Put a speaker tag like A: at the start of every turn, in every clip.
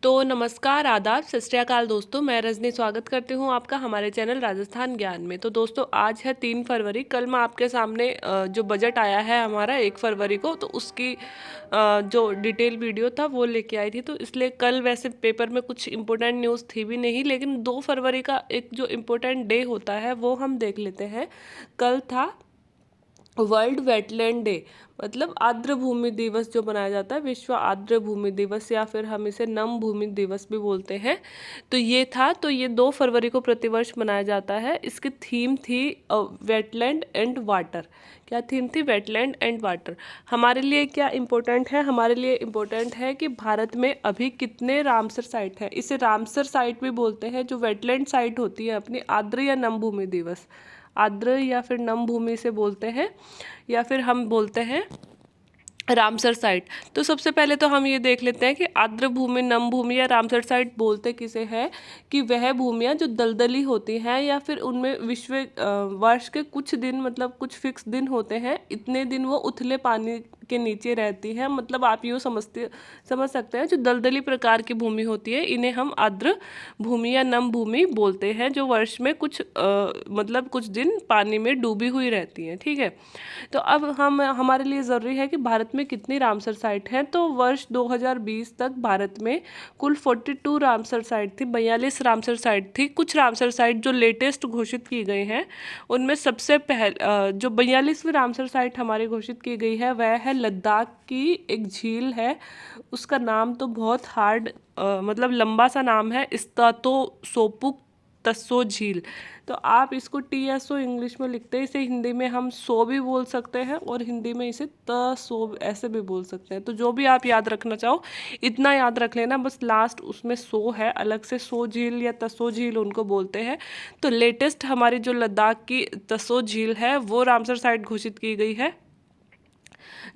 A: तो नमस्कार, आदाब, सत श्री अकाल दोस्तों। मैं रजनी स्वागत करती हूँ आपका हमारे चैनल राजस्थान ज्ञान में। तो दोस्तों आज है 3 फरवरी। कल मैं आपके सामने जो बजट आया है हमारा 1 फरवरी को, तो उसकी जो डिटेल वीडियो था वो लेके आई थी। तो इसलिए कल वैसे पेपर में कुछ इम्पोर्टेंट न्यूज़ थी भी नहीं, लेकिन 2 फरवरी का एक जो इम्पोर्टेंट डे होता है वो हम देख लेते हैं। कल था वर्ल्ड वेटलैंड डे, मतलब आर्द्र भूमि दिवस जो मनाया जाता है, विश्व आर्द्र भूमि दिवस, या फिर हम इसे नम भूमि दिवस भी बोलते हैं। तो ये था, तो ये 2 फरवरी को प्रतिवर्ष मनाया जाता है। इसकी थीम थी वेटलैंड एंड वाटर। क्या थीम थी? Wetland and water. हमारे लिए क्या इम्पोर्टेंट है? हमारे लिए इम्पोर्टेंट है कि भारत में अभी कितने रामसर साइट हैं। इसे रामसर साइट भी बोलते हैं। जो वेटलैंड साइट होती है अपनी आर्द्र या नम भूमि दिवस, आर्द्र या फिर नम भूमि से बोलते हैं, या फिर हम बोलते हैं रामसर साइट। तो सबसे पहले तो हम ये देख लेते हैं कि आर्द्र भूमि, नम भूमि या रामसर साइट बोलते किसे हैं। कि वह भूमियाँ जो दलदली होती हैं, या फिर उनमें वर्ष के कुछ दिन, मतलब कुछ फिक्स दिन होते हैं, इतने दिन वो उथले पानी के नीचे रहती है। मतलब आप यूँ समझ सकते हैं, जो दलदली प्रकार की भूमि होती है इन्हें हम आर्द्र भूमि या नम भूमि बोलते हैं, जो वर्ष में कुछ मतलब कुछ दिन पानी में डूबी हुई रहती हैं। ठीक है। तो अब हमारे लिए ज़रूरी है कि भारत में कितनी रामसर साइट हैं। तो वर्ष 2020 तक भारत में कुल 42 रामसर साइट थी, 42 रामसर साइट थी। कुछ रामसर साइट जो लेटेस्ट घोषित की गई हैं, उनमें सबसे जो 42वीं रामसर साइट हमारी घोषित की गई है वह है लद्दाख की एक झील है। उसका नाम तो बहुत हार्ड, मतलब लंबा सा नाम है, इस्तातो सोपुक तस्सो झील। तो आप इसको TSO इंग्लिश में लिखते हैं। इसे हिंदी में हम सो भी बोल सकते हैं, और हिंदी में इसे तसो ऐसे भी बोल सकते हैं। तो जो भी आप याद रखना चाहो इतना याद रख लेना, बस लास्ट उसमें सो है, अलग से सो झील या तसो झील उनको बोलते हैं। तो लेटेस्ट हमारी जो लद्दाख की तसो झील है वो रामसर साइट घोषित की गई है,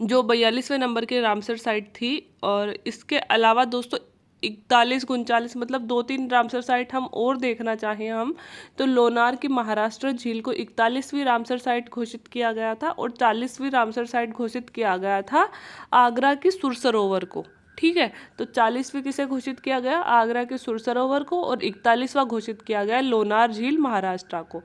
A: जो 42वें नंबर की रामसर साइट थी। और इसके अलावा दोस्तों 41 39, मतलब 2 3 रामसर साइट हम और देखना चाहें हम, तो लोनार की महाराष्ट्र झील को 41वीं रामसर साइट घोषित किया गया था, और 40वीं रामसर साइट घोषित किया गया था आगरा की सुर सरोवर को। ठीक है। तो 40वीं किसे घोषित किया गया? आगरा के सुर सरोवर को। और 41वां घोषित किया गया लोनार झील महाराष्ट्र को।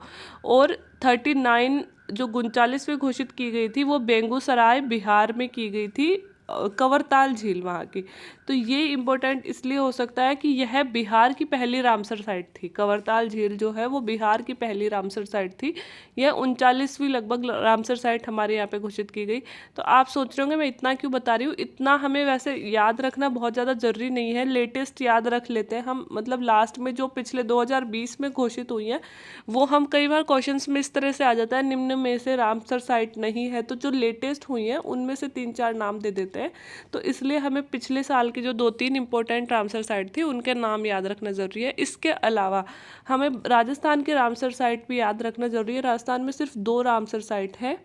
A: और 39 जो 39वीं घोषित की गई थी वो बेगूसराय बिहार में की गई थी, कंवरताल झील वहाँ की। तो ये इम्पोर्टेंट इसलिए हो सकता है कि यह बिहार की पहली रामसर साइट थी। कंवरताल झील जो है वो बिहार की पहली रामसर साइट थी। यह 39वीं लगभग रामसर साइट हमारे यहाँ पे घोषित की गई। तो आप सोच रहे होंगे मैं इतना क्यों बता रही हूँ। इतना हमें वैसे याद रखना बहुत ज़्यादा ज़रूरी नहीं है, लेटेस्ट याद रख लेते हैं हम। मतलब लास्ट में जो पिछले 2020 में घोषित हुई हैं वो हम कई बार क्वेश्चंस में इस तरह से आ जाता है, निम्न में से रामसर साइट नहीं है। तो जो लेटेस्ट हुई हैं उनमें से 3 4 नाम दे देते हैं। तो इसलिए हमें पिछले साल की जो 2 3 इंपॉर्टेंट रामसर साइट थी उनके नाम याद रखना ज़रूरी है। इसके अलावा हमें राजस्थान के रामसर साइट भी याद रखना ज़रूरी है। राजस्थान में सिर्फ 2 रामसर साइट है।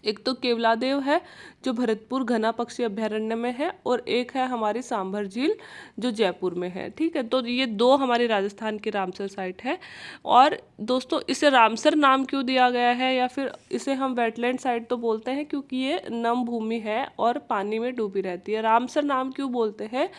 A: एक तो केवलादेव है जो भरतपुर घना पक्षी अभ्यारण्य में है, और एक है हमारी सांभर झील जो जयपुर में है। ठीक है। तो ये 2 हमारी राजस्थान की रामसर साइट है। और दोस्तों इसे रामसर नाम क्यों दिया गया है, या फिर इसे हम वेटलैंड साइट तो बोलते हैं क्योंकि ये नम भूमि है और पानी में डूबी रहती है। रामसर नाम क्यों बोलते हैं?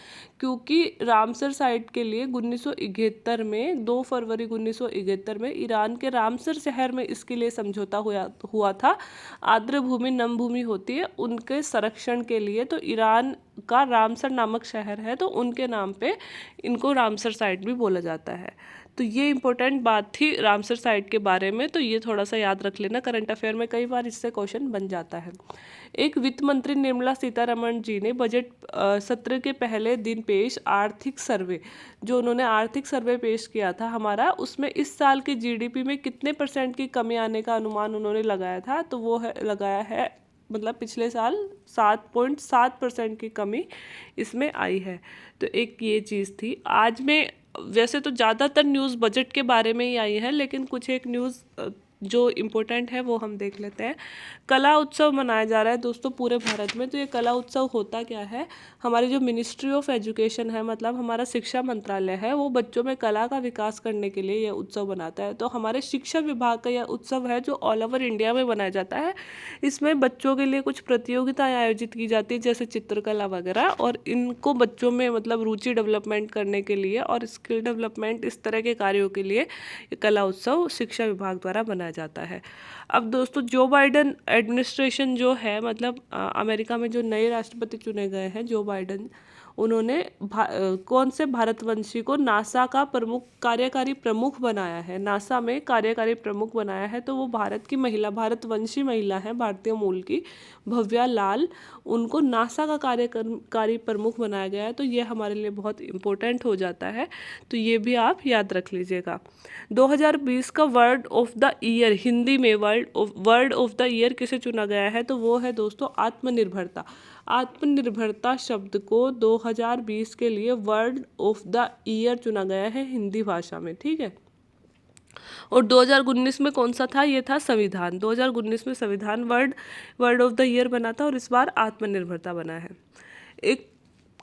A: क्योंकि रामसर साइट के लिए 1971 में 2 फरवरी 1971 में ईरान के रामसर शहर में इसके लिए समझौता हुआ था। आर्द्र भूमि, नम भूमि होती है उनके संरक्षण के लिए। तो ईरान का रामसर नामक शहर है, तो उनके नाम पे इनको रामसर साइट भी बोला जाता है। तो ये इंपॉर्टेंट बात थी रामसर साइट के बारे में। तो ये थोड़ा सा याद रख लेना, करंट अफेयर में कई बार इससे क्वेश्चन बन जाता है। एक वित्त मंत्री निर्मला सीतारमण जी ने बजट सत्र के पहले दिन पेश आर्थिक सर्वे, जो उन्होंने आर्थिक सर्वे पेश किया था हमारा, उसमें इस साल की GDP में कितने % की कमी आने का अनुमान उन्होंने लगाया था। तो वो लगाया है, मतलब पिछले साल 7.7% की कमी इसमें आई है। तो एक ये चीज़ थी। आज में वैसे तो ज़्यादातर न्यूज़ बजट के बारे में ही आई है, लेकिन कुछ एक न्यूज़ जो इम्पोर्टेंट है वो हम देख लेते हैं। कला उत्सव मनाया जा रहा है दोस्तों पूरे भारत में। तो ये कला उत्सव होता क्या है, हमारी जो मिनिस्ट्री ऑफ एजुकेशन है, मतलब हमारा शिक्षा मंत्रालय है, वो बच्चों में कला का विकास करने के लिए यह उत्सव बनाता है। तो हमारे शिक्षा विभाग का यह उत्सव है जो ऑल ओवर इंडिया में बनाया जाता है। इसमें बच्चों के लिए कुछ प्रतियोगिताएं आयोजित की जाती है जैसे चित्रकला वगैरह, और इनको बच्चों में मतलब रुचि डेवलपमेंट करने के लिए और स्किल डेवलपमेंट इस तरह के कार्यों के लिए ये कला उत्सव शिक्षा विभाग द्वारा बनाया जाता है। अब दोस्तों जो बाइडेन एडमिनिस्ट्रेशन जो है, मतलब अमेरिका में जो नए राष्ट्रपति चुने गए हैं जो बाइडेन, उन्होंने कौन से भारतवंशी को नासा का कार्यकारी प्रमुख बनाया है, नासा में कार्यकारी प्रमुख बनाया है। तो वो भारत की महिला, भारतवंशी महिला है, भारतीय मूल की, भव्या लाल, उनको नासा का कार्यकारी प्रमुख बनाया गया है। तो ये हमारे लिए बहुत इम्पोर्टेंट हो जाता है, तो ये भी आप याद रख लीजिएगा। 2020 का word of the year, Hindi में वर्ड ऑफ द ईयर किसे चुना गया है, तो वो है दोस्तों आत्मनिर्भरता। आत्मनिर्भरता शब्द को 2020 के लिए वर्ड ऑफ द ईयर चुना गया है हिंदी भाषा में, ठीक है। और 2019 में कौन सा था, ये था संविधान। 2019 में संविधान वर्ड ऑफ द ईयर बना था, और इस बार आत्मनिर्भरता बना है। एक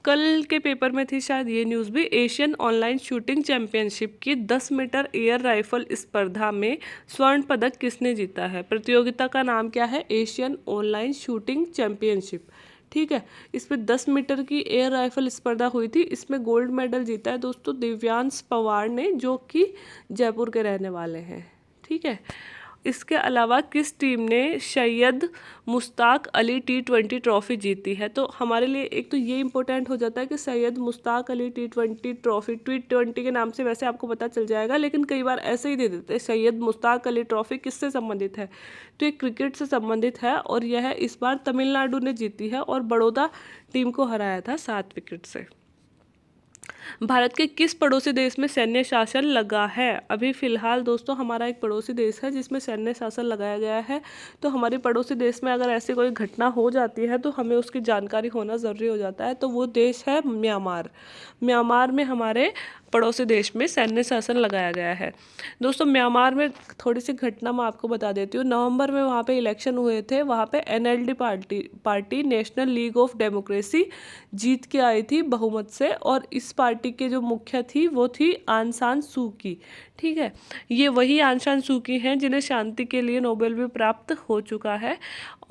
A: कल के पेपर में थी शायद ये न्यूज़ भी, एशियन ऑनलाइन शूटिंग चैंपियनशिप की 10 मीटर एयर राइफल स्पर्धा में स्वर्ण पदक किसने जीता है। प्रतियोगिता का नाम क्या है, एशियन ऑनलाइन शूटिंग चैंपियनशिप, ठीक है। इसमें 10 मीटर की एयर राइफल स्पर्धा हुई थी, इसमें गोल्ड मेडल जीता है दोस्तों दिव्यांश पवार ने, जो कि जयपुर के रहने वाले हैं, ठीक है। इसके अलावा किस टीम ने सैयद मुश्ताक अली T20 ट्रॉफी जीती है। तो हमारे लिए एक तो ये इंपॉर्टेंट हो जाता है कि Syed Mushtaq Ali T20 trophy, T20 के नाम से वैसे आपको पता चल जाएगा, लेकिन कई बार ऐसे ही दे देते हैं। सैयद मुश्ताक अली ट्रॉफी किससे संबंधित है, तो ये क्रिकेट से संबंधित है, और यह इस बार तमिलनाडु ने जीती है और बड़ौदा टीम को हराया था 7 विकेट से। भारत के किस पड़ोसी देश में सैन्य शासन लगा है। अभी फिलहाल दोस्तों हमारा एक पड़ोसी देश है जिसमें सैन्य शासन लगाया गया है। तो हमारे पड़ोसी देश में अगर ऐसी कोई घटना हो जाती है तो हमें उसकी जानकारी होना ज़रूरी हो जाता है। तो वो देश है म्यांमार। म्यांमार में हमारे पड़ोसी देश में सैन्य शासन लगाया गया है। दोस्तों म्यांमार में थोड़ी सी घटना मैं आपको बता देती हूँ। नवंबर में वहाँ पे इलेक्शन हुए थे, वहाँ पे NLD party National League of Democracy जीत के आई थी बहुमत से, और इस पार्टी के जो मुख्य थी वो थी आंग सान सू की, ठीक है। ये वही आंग सान सू की हैं जिन्हें शांति के लिए नोबेल भी प्राप्त हो चुका है।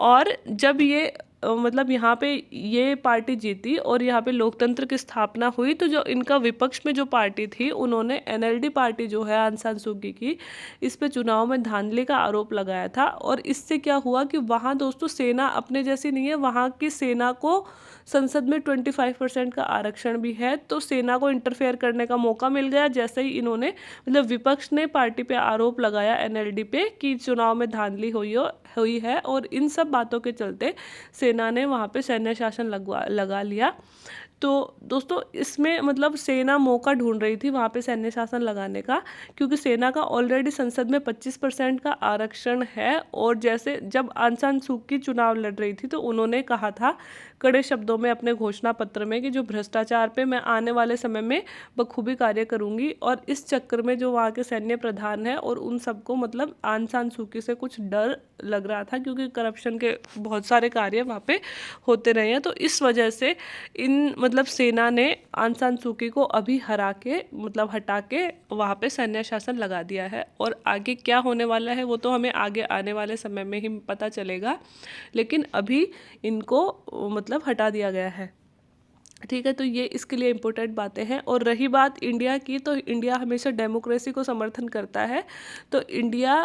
A: और जब ये मतलब यहाँ पे ये पार्टी जीती और यहाँ पे लोकतंत्र की स्थापना हुई, तो जो इनका विपक्ष में जो पार्टी थी उन्होंने NLD पार्टी जो है आंग सान सू की, इस पे चुनाव में धांधली का आरोप लगाया था। और इससे क्या हुआ कि वहाँ दोस्तों सेना अपने जैसी नहीं है, वहाँ की सेना को संसद में 25% का आरक्षण भी है, तो सेना को इंटरफेयर करने का मौका मिल गया जैसे ही इन्होंने, मतलब विपक्ष ने पार्टी पे आरोप लगाया NLD पे कि चुनाव में धांधली हुई है। और इन सब बातों के चलते सेना ने वहाँ पे सैन्य शासन लगा लिया। तो दोस्तों इसमें मतलब सेना मौका ढूंढ रही थी वहाँ पे सैन्य शासन लगाने का, क्योंकि सेना का ऑलरेडी संसद में 25% का आरक्षण है। और जैसे जब आंग सान सू की चुनाव लड़ रही थी तो उन्होंने कहा था कड़े शब्दों में अपने घोषणा पत्र में कि जो भ्रष्टाचार पे मैं आने वाले समय में बखूबी कार्य करूंगी। और इस चक्कर में जो वहाँ के सैन्य प्रधान हैं और उन सबको मतलब आंग सान सू की से कुछ डर लग रहा था, क्योंकि करप्शन के बहुत सारे कार्य वहाँ पे होते रहे हैं। तो इस वजह से इन मतलब सेना ने आंग सान सू की को अभी हटा के वहाँ पे सैन्य शासन लगा दिया है। और आगे क्या होने वाला है वो तो हमें आगे आने वाले समय में ही पता चलेगा, लेकिन अभी इनको मतलब हटा दिया गया है, ठीक है। तो ये इसके लिए इम्पोर्टेंट बातें हैं। और रही बात इंडिया की, तो इंडिया हमेशा डेमोक्रेसी को समर्थन करता है। तो इंडिया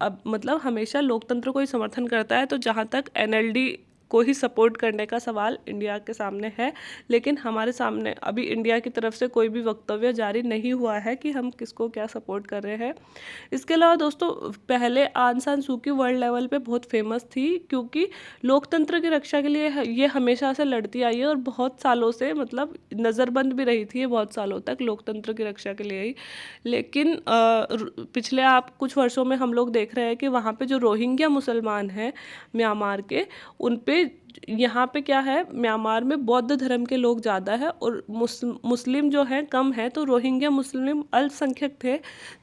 A: अब मतलब हमेशा लोकतंत्र को ही समर्थन करता है। तो जहाँ तक NLD को ही सपोर्ट करने का सवाल इंडिया के सामने है, लेकिन हमारे सामने अभी इंडिया की तरफ से कोई भी वक्तव्य जारी नहीं हुआ है कि हम किसको क्या सपोर्ट कर रहे हैं। इसके अलावा दोस्तों पहले आंग सान सू की वर्ल्ड लेवल पे बहुत फेमस थी, क्योंकि लोकतंत्र की रक्षा के लिए ये हमेशा से लड़ती आई है और बहुत सालों से मतलब नज़रबंद भी रही थी बहुत सालों तक लोकतंत्र की रक्षा के लिए ही। लेकिन पिछले आप कुछ वर्षों में हम लोग देख रहे हैं कि वहाँ पे जो रोहिंग्या मुसलमान हैं म्यांमार के, उन पे यहाँ पे क्या है, म्यांमार में बौद्ध धर्म के लोग ज़्यादा है और मुस्लिम जो हैं कम है। तो रोहिंग्या मुस्लिम अल्पसंख्यक थे,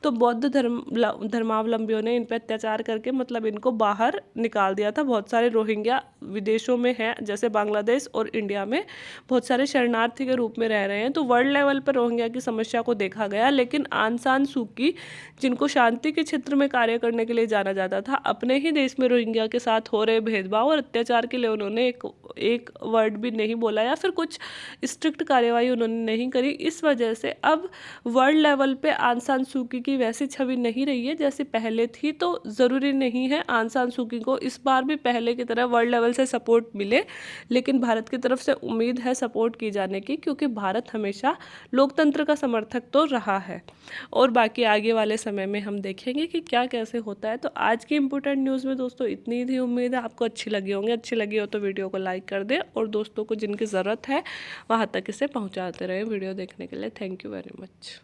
A: तो बौद्ध धर्मावलंबियों ने इन पर अत्याचार करके मतलब इनको बाहर निकाल दिया था। बहुत सारे रोहिंग्या विदेशों में हैं, जैसे बांग्लादेश और इंडिया में बहुत सारे शरणार्थी के रूप में रह रहे हैं। तो वर्ल्ड लेवल पर रोहिंग्या की समस्या को देखा गया, लेकिन आंग सान सू की, जिनको शांति के क्षेत्र में कार्य करने के लिए जाना जाता था, अपने ही देश में रोहिंग्या के साथ हो रहे भेदभाव और अत्याचार के लिए उन्होंने एक वर्ड भी नहीं बोला या फिर कुछ स्ट्रिक्ट कार्यवाही उन्होंने नहीं करी। इस वजह से अब वर्ल्ड लेवल पे आंग सान सू की वैसी छवि नहीं रही है जैसे पहले थी। तो ज़रूरी नहीं है आंग सान सू की को इस बार भी पहले की तरह वर्ल्ड लेवल से सपोर्ट मिले, लेकिन भारत की तरफ से उम्मीद है सपोर्ट की जाने की, क्योंकि भारत हमेशा लोकतंत्र का समर्थक तो रहा है। और बाकी आगे वाले समय में हम देखेंगे कि क्या कैसे होता है। तो आज की इंपॉर्टेंट न्यूज़ में दोस्तों इतनी थी। उम्मीद है आपको अच्छी लगी होंगी। अच्छी लगी हो तो वीडियो को लाइक कर दें और दोस्तों को जिनकी ज़रूरत है वहाँ तक इसे पहुँचाते रहें। वीडियो देखने के लिए थैंक यू वेरी मच।